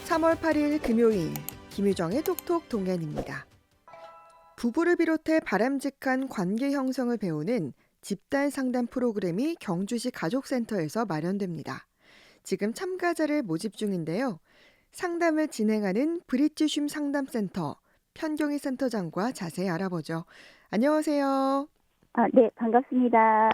3월 8일 금요일 김유정의 톡톡 동행입니다. 부부를 비롯해 바람직한 관계 형성을 배우는 집단 상담 프로그램이 경주시 가족센터에서 마련됩니다. 지금 참가자를 모집 중인데요. 상담을 진행하는 브릿지쉼 상담센터 편경희 센터장과 자세히 알아보죠. 안녕하세요. 네, 반갑습니다.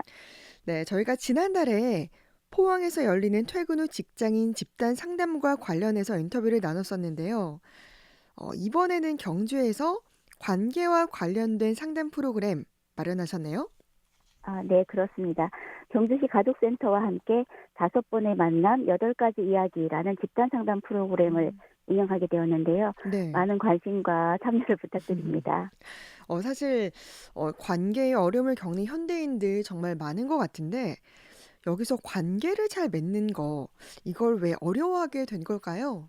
네, 저희가 지난달에 포항에서 열리는 퇴근 후 직장인 집단 상담과 관련해서 인터뷰를 나눴었는데요. 이번에는 경주에서 관계와 관련된 상담 프로그램 마련하셨네요. 네, 그렇습니다. 경주시 가족센터와 함께 5번의 만남 8가지 이야기라는 집단 상담 프로그램을 음. 운영하게 되었는데요. 네. 많은 관심과 참여를 부탁드립니다. 사실 관계에 어려움을 겪는 현대인들 정말 많은 것 같은데 여기서 관계를 잘 맺는 거 이걸 왜 어려워하게 된 걸까요?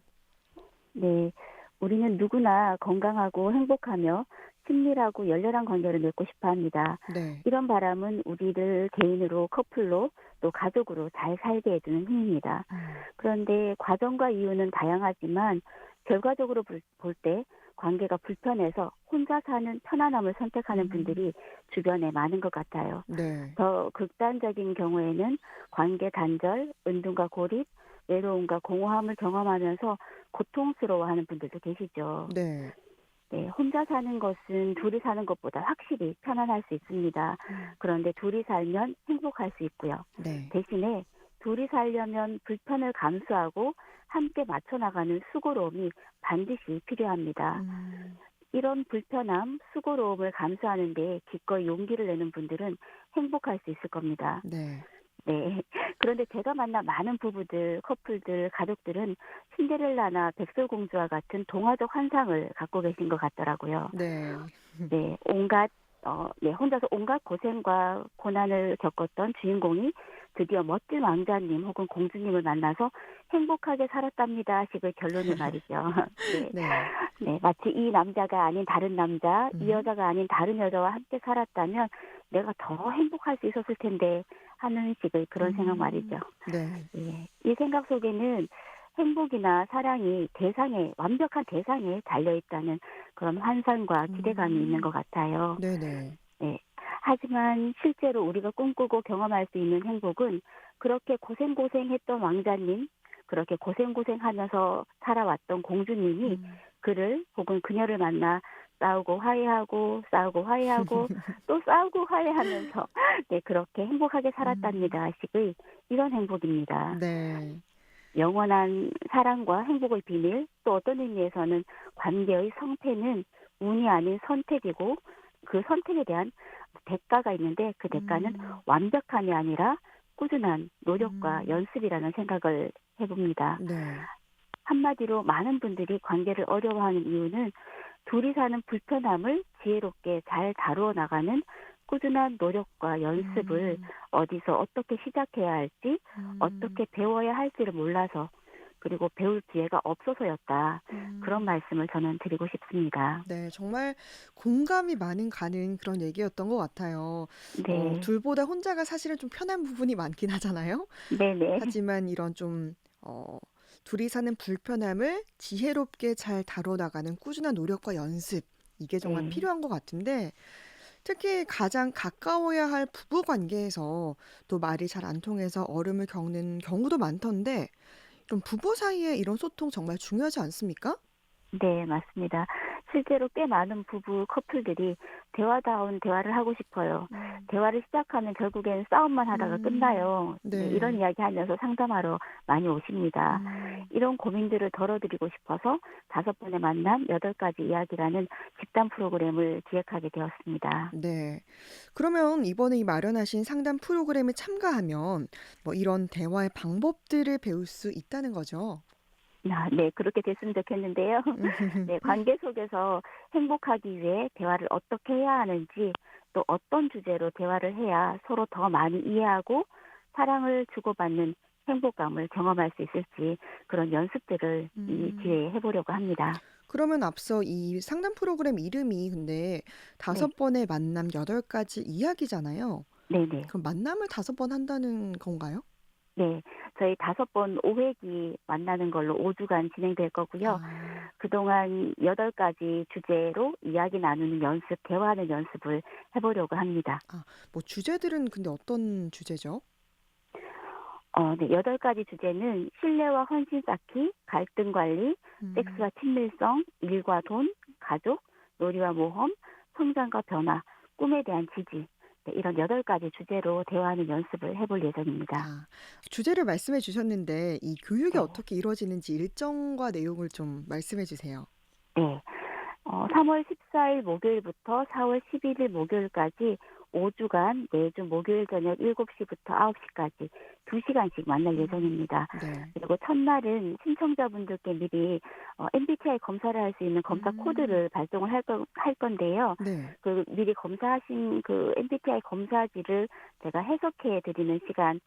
네, 우리는 누구나 건강하고 행복하며 친밀하고 열렬한 관계를 맺고 싶어 합니다. 네. 이런 바람은 우리를 개인으로, 커플로, 또 가족으로 잘 살게 해주는 힘입니다. 음. 그런데 과정과 이유는 다양하지만 결과적으로 볼 때 관계가 불편해서 혼자 사는 편안함을 선택하는 음. 분들이 주변에 많은 것 같아요. 네. 더 극단적인 경우에는 관계 단절, 은둔과 고립, 외로움과 공허함을 경험하면서 고통스러워하는 분들도 계시죠. 네. 네, 혼자 사는 것은 둘이 사는 것보다 확실히 편안할 수 있습니다. 음. 그런데 둘이 살면 행복할 수 있고요. 네. 대신에 둘이 살려면 불편을 감수하고 함께 맞춰 나가는 수고로움이 반드시 필요합니다. 음. 이런 불편함, 수고로움을 감수하는 데 기꺼이 용기를 내는 분들은 행복할 수 있을 겁니다. 네. 네. 그런데 제가 만난 많은 부부들, 커플들, 가족들은 신데렐라나 백설공주와 같은 동화적 환상을 갖고 계신 것 같더라고요. 네. 네. 혼자서 온갖 고생과 고난을 겪었던 주인공이 드디어 멋진 왕자님 혹은 공주님을 만나서 행복하게 살았답니다 식의 결론을 말이죠. 네. 네. 네. 마치 이 남자가 아닌 다른 남자, 이 음. 여자가 아닌 다른 여자와 함께 살았다면 내가 더 행복할 수 있었을 텐데 하는 식의 그런 생각 말이죠. 네. 예. 이 생각 속에는 행복이나 사랑이 완벽한 대상에 달려있다는 그런 환상과 기대감이 있는 것 음. 같아요. 네네. 네. 하지만 실제로 우리가 꿈꾸고 경험할 수 있는 행복은 그렇게 고생고생했던 왕자님, 그렇게 고생고생하면서 살아왔던 공주님이 음. 그를 혹은 그녀를 만나 싸우고 화해하고 싸우고 화해하고 또 싸우고 화해하면서 네, 그렇게 행복하게 음. 살았답니다 식의 이런 행복입니다. 네. 영원한 사랑과 행복의 비밀, 또 어떤 의미에서는 관계의 성패는 운이 아닌 선택이고 그 선택에 대한 대가가 있는데 그 대가는 음. 완벽함이 아니라 꾸준한 노력과 음. 연습이라는 생각을 해봅니다. 네. 한마디로 많은 분들이 관계를 어려워하는 이유는 둘이 사는 불편함을 지혜롭게 잘 다루어 나가는 꾸준한 노력과 연습을 음. 어디서 어떻게 시작해야 할지, 음. 어떻게 배워야 할지를 몰라서 그리고 배울 기회가 없어서였다. 그런 음. 말씀을 저는 드리고 싶습니다. 네. 정말 공감이 많은 가는 그런 얘기였던 것 같아요. 네. 둘보다 혼자가 사실은 좀 편한 부분이 많긴 하잖아요. 네네. 하지만 이런 좀 둘이 사는 불편함을 지혜롭게 잘 다뤄나가는 꾸준한 노력과 연습 이게 정말 네. 필요한 것 같은데 특히 가장 가까워야 할 부부 관계에서 또 말이 잘 안 통해서 어려움을 겪는 경우도 많던데 좀 부부 사이에 이런 소통 정말 중요하지 않습니까? 네, 맞습니다. 실제로 꽤 많은 부부 커플들이 대화다운 대화를 하고 싶어요. 음. 대화를 시작하면 결국엔 싸움만 하다가 끝나요. 네, 이런 네. 이야기 하면서 상담하러 많이 오십니다. 음. 이런 고민들을 덜어드리고 싶어서 5번의 만남 8가지 이야기라는 집단 프로그램을 기획하게 되었습니다. 네. 그러면 이번에 이 마련하신 상담 프로그램에 참가하면 뭐 이런 대화의 방법들을 배울 수 있다는 거죠? 네, 그렇게 됐으면 좋겠는데요. 네, 관계 속에서 행복하기 위해 대화를 어떻게 해야 하는지, 또 어떤 주제로 대화를 해야 서로 더 많이 이해하고 사랑을 주고받는 행복감을 경험할 수 있을지 그런 연습들을 이 음. 기회에 해보려고 합니다. 그러면 앞서 이 상담 프로그램 이름이 근데 네, 5번의 만남 8가지 이야기잖아요. 네네. 그럼 만남을 5번 한다는 건가요? 네. 저희 5번 5회기 만나는 걸로 5주간 진행될 거고요. 아. 그동안 8가지 주제로 이야기 나누는 연습, 대화하는 연습을 해 보려고 합니다. 아 뭐 주제들은 근데 어떤 주제죠? 네. 8가지 주제는 신뢰와 헌신 쌓기, 갈등 관리, 음. 섹스와 친밀성, 일과 돈, 가족, 놀이와 모험, 성장과 변화, 꿈에 대한 지지. 네, 이런 8가지 주제로 대화하는 연습을 해볼 예정입니다. 아 주제를 말씀해 주셨는데 이 교육이 네. 어떻게 이루어지는지 일정과 내용을 좀 말씀해 주세요. 네. 3월 14일 목요일부터 4월 11일 목요일까지 5주간 매주 목요일 저녁 7시부터 9시까지 2시간씩 만날 음. 예정입니다. 네. 그리고 첫날은 신청자분들께 미리 MBTI 검사를 할 수 있는 검사 음. 코드를 발송을 할 건데요. 네. 그 미리 검사하신 그 MBTI 검사지를 제가 해석해 드리는 시간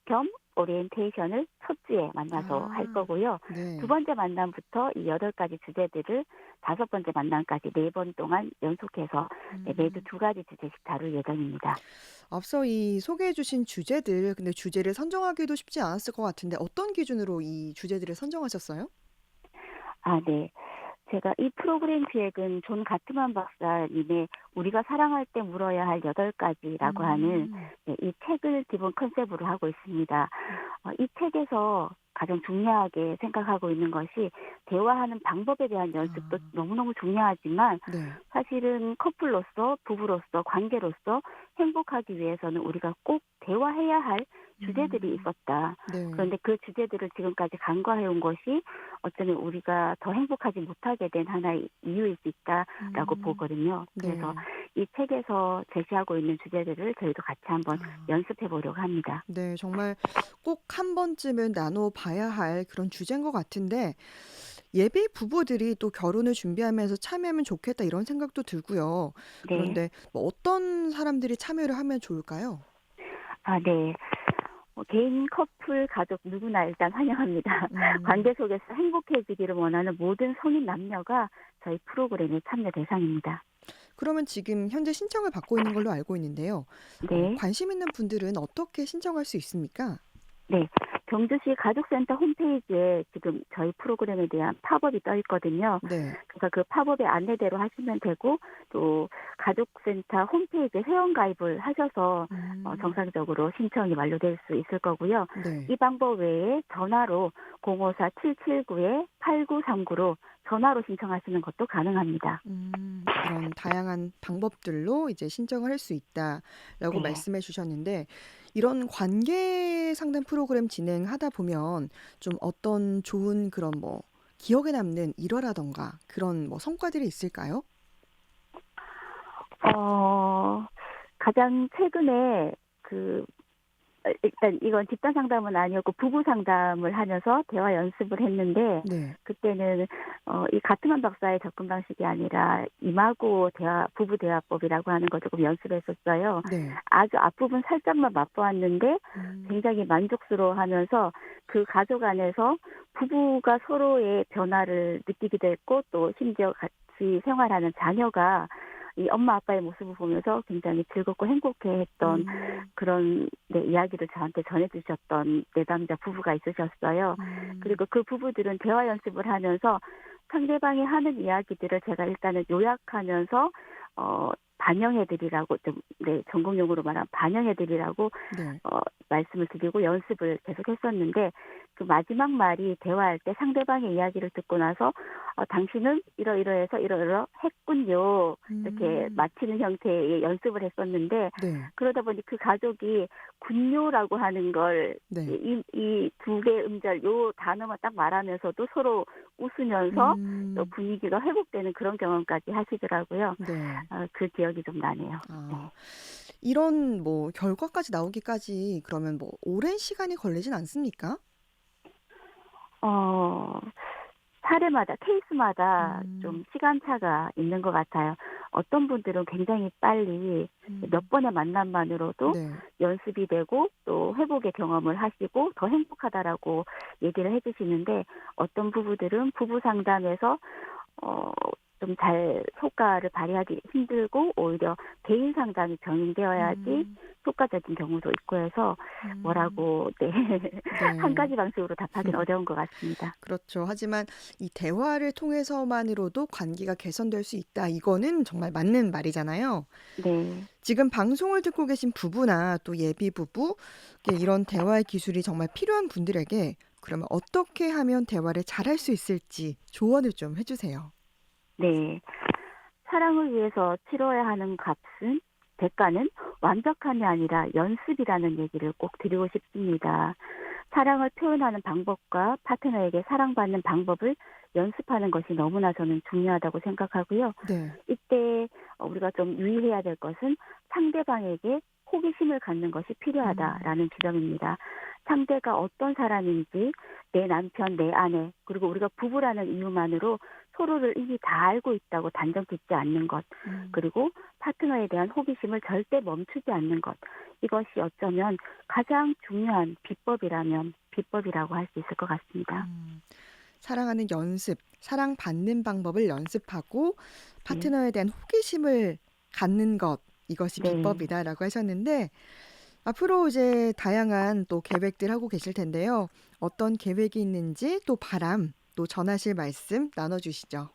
겸 오리엔테이션을 첫 주에 만나서 할 아. 거고요. 두 네. 번째 만남부터 이 8가지 주제들을 5번째 만남까지 4번 동안 연속해서 네, 매주 음. 2가지 주제씩 다룰 예정입니다. 앞서 이 소개해 주신 주제들 근데 주제를 선정하기도 쉽지 않았을 것 같은데 어떤 기준으로 이 주제들을 선정하셨어요? 아, 네. 제가 이 프로그램 기획은 존 가트만 박사님의 우리가 사랑할 때 물어야 할 8가지라고 하는 음. 네, 이 책을 기본 컨셉으로 하고 있습니다. 이 책에서 가장 중요하게 생각하고 있는 것이 대화하는 방법에 대한 연습도 아. 너무너무 중요하지만 네. 사실은 커플로서 부부로서 관계로서 행복하기 위해서는 우리가 꼭 대화해야 할 주제들이 음. 있었다. 네. 그런데 그 주제들을 지금까지 간과해 온 것이 어쩌면 우리가 더 행복하지 못하게 된 하나의 이유일 수 있다라고 음. 보거든요. 그래서 네. 이 책에서 제시하고 있는 주제들을 저희도 같이 한번 아. 연습해 보려고 합니다. 네. 정말 꼭 한 번쯤은 나눠 봐야 할 그런 주제인 것 같은데 예비 부부들이 또 '결혼을 준비하면서 참여하면 좋겠다.' 이런 생각도 들고요. 네. 그런데 뭐 어떤 사람들이 참여를 하면 좋을까요? 아, 네. 개인, 커플, 가족 누구나 일단 환영합니다. 음. 관계 속에서 행복해지기를 원하는 모든 성인 남녀가 저희 프로그램의 참여 대상입니다. 그러면 지금 현재 신청을 받고 있는 걸로 알고 있는데요. 네. 관심 있는 분들은 어떻게 신청할 수 있습니까? 네. 경주시 가족센터 홈페이지에 지금 저희 프로그램에 대한 팝업이 떠 있거든요. 네. 그러니까 그 팝업의 안내대로 하시면 되고 또 가족센터 홈페이지에 회원가입을 하셔서 음. 정상적으로 신청이 완료될 수 있을 거고요. 네. 이 방법 외에 전화로 054-779-8939로 전화로 신청하시는 것도 가능합니다. 이런 다양한 방법들로 이제 신청을 할 수 있다라고 네. 말씀해 주셨는데 이런 관계 상담 프로그램 진행하다 보면 좀 어떤 좋은 그런 뭐 기억에 남는 일화라든가 그런 뭐 성과들이 있을까요? 어 가장 최근에 그 일단 이건 집단 상담은 아니었고 부부 상담을 하면서 대화 연습을 했는데 네. 그때는 이 가트만 박사의 접근 방식이 아니라 이마고 대화 부부 대화법이라고 하는 걸 조금 연습했었어요. 네. 아주 앞부분 살짝만 맛보았는데 음. 굉장히 만족스러워하면서 그 가족 안에서 부부가 서로의 변화를 느끼기도 했고 또 심지어 같이 생활하는 자녀가 이 엄마 아빠의 모습을 보면서 굉장히 즐겁고 행복해했던 음. 그런 네, 이야기를 저한테 전해주셨던 내담자 부부가 있으셨어요. 음. 그리고 그 부부들은 대화 연습을 하면서 상대방이 하는 이야기들을 제가 일단은 요약하면서 반영해드리라고 좀 네, 전공용어로 말하면 반영해드리라고 네. 말씀을 드리고 연습을 계속했었는데 그 마지막 말이 대화할 때 상대방의 이야기를 듣고 나서 당신은 이러이러해서 이러이러 했군요. 이렇게 음. 마치는 형태의 연습을 했었는데 네. 그러다 보니 그 가족이 군요라고 하는 걸 네. 이 두 개 음절 요 단어만 딱 말하면서도 서로 웃으면서 또 음. 분위기가 회복되는 그런 경험까지 하시더라고요. 네. 그 기억이 좀 나네요. 아. 네. 이런 뭐 결과까지 나오기까지 그러면 뭐 오랜 시간이 걸리진 않습니까? 어 사례마다 케이스마다 음. 좀 시간차가 있는 것 같아요. 어떤 분들은 굉장히 빨리 몇 음. 번의 만남만으로도 네. 연습이 되고 또 회복의 경험을 하시고 더 행복하다라고 얘기를 해 주시는데 어떤 부부들은 부부 상담에서 어 좀 잘 효과를 발휘하기 힘들고 오히려 개인 상담이 병행되어야지 음. 효과적인 경우도 있고 해서 음. 뭐라고 네. 한 네. 가지 방식으로 답하기는 어려운 것 같습니다. 그렇죠. 하지만 이 대화를 통해서만으로도 관계가 개선될 수 있다. 이거는 정말 맞는 말이잖아요. 네. 지금 방송을 듣고 계신 부부나 또 예비 부부, 이런 대화의 기술이 정말 필요한 분들에게 그러면 어떻게 하면 대화를 잘할 수 있을지 조언을 좀 해주세요. 네. 사랑을 위해서 치러야 하는 값은 대가는 완벽함이 아니라 연습이라는 얘기를 꼭 드리고 싶습니다. 사랑을 표현하는 방법과 파트너에게 사랑받는 방법을 연습하는 것이 너무나 저는 중요하다고 생각하고요. 네. 이때 우리가 좀 유의해야 될 것은 상대방에게 호기심을 갖는 것이 음. 필요하다라는 지점입니다. 상대가 어떤 사람인지 내 남편, 내 아내, 그리고 우리가 부부라는 이유만으로 서로를 이미 다 알고 있다고 단정 짓지 않는 것, 음. 그리고 파트너에 대한 호기심을 절대 멈추지 않는 것, 이것이 어쩌면 가장 중요한 비법이라면 비법이라고 할 수 있을 것 같습니다. 음. 사랑하는 연습, 사랑받는 방법을 연습하고 네. 파트너에 대한 호기심을 갖는 것, 이것이 네. 비법이다라고 하셨는데 앞으로 이제 다양한 또 계획들 하고 계실 텐데요. 어떤 계획이 있는지 또 바람, 또 전하실 말씀 나눠주시죠.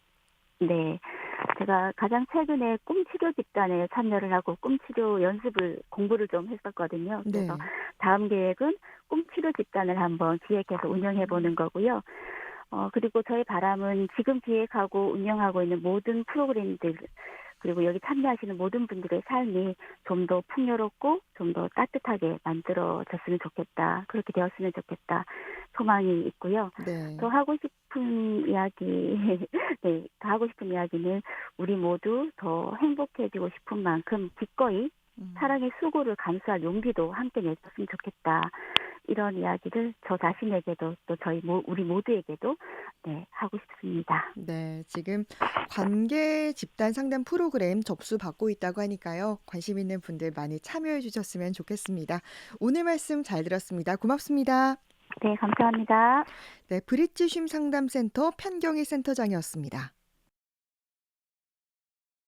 네. 제가 가장 최근에 꿈치료 집단에 참여를 하고 꿈치료 연습을 공부를 좀 했었거든요. 그래서 네. 다음 계획은 꿈치료 집단을 한번 기획해서 운영해 보는 음. 거고요. 그리고 저의 바람은 지금 기획하고 운영하고 있는 모든 프로그램들, 그리고 여기 참여하시는 모든 분들의 삶이 좀 더 풍요롭고 좀 더 따뜻하게 만들어졌으면 좋겠다. 그렇게 되었으면 좋겠다. 소망이 있고요. 더 네. 하고 싶은 이야기, 네, 더 하고 싶은 이야기는 우리 모두 더 행복해지고 싶은 만큼 기꺼이 음. 사랑의 수고를 감수할 용기도 함께 내줬으면 좋겠다. 이런 이야기를 저 자신에게도 또 우리 모두에게도 네, 하고 싶습니다. 네. 지금 관계 집단 상담 프로그램 접수 받고 있다고 하니까요. 관심 있는 분들 많이 참여해 주셨으면 좋겠습니다. 오늘 말씀 잘 들었습니다. 고맙습니다. 네, 감사합니다. 네. 브릿지 쉼 상담센터 편경희 센터장이었습니다.